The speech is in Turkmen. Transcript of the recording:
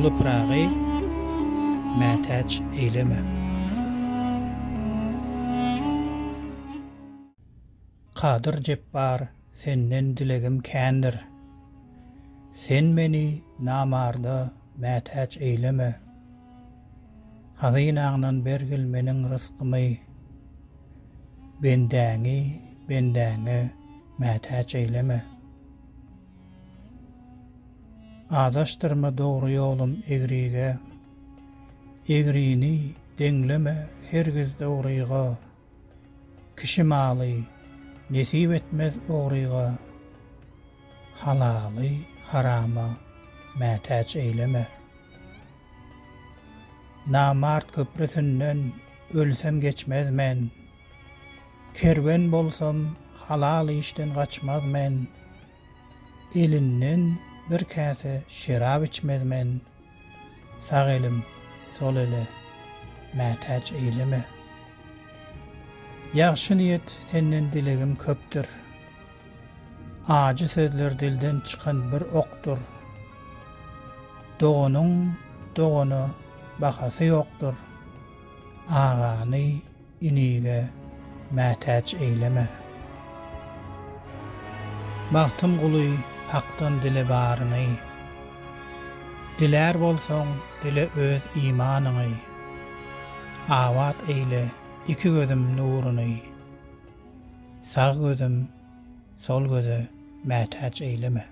ulupragy mätäç eýleme. Kadir Jebbar, senden dilegim kändir. Sen meni namarda mätäç eýleme. Hazynagyndan bergil meniň rızkymy. Bendäňi mätäç eýleme. Adaşdyrma dogry ýolum egrige. Egrini deňleme hergiz dogryga. Kişi maly nesip etmez ogryga. Halaly harama mätäç eýleme. Namart köprüsünden ölsem geçmez men. Kerwen bolsam halal işten gaçmaz men. Elinden bir käse şerap içmez men. Sag elim, sol ele mätäç eýleme. Ýagşy niýet senden dilegim köpdür. Ajy sözler dilden çykan bir okdur. Dogany bahasy ýokdur. Agany inige mätäç eýleme. Bahtym guly hakdan dile baryny. Diler bolsaň dile öz imanyny. Awat eýle iki gözüm nuruny. Sag gözüm, sol göze mätäç eýleme.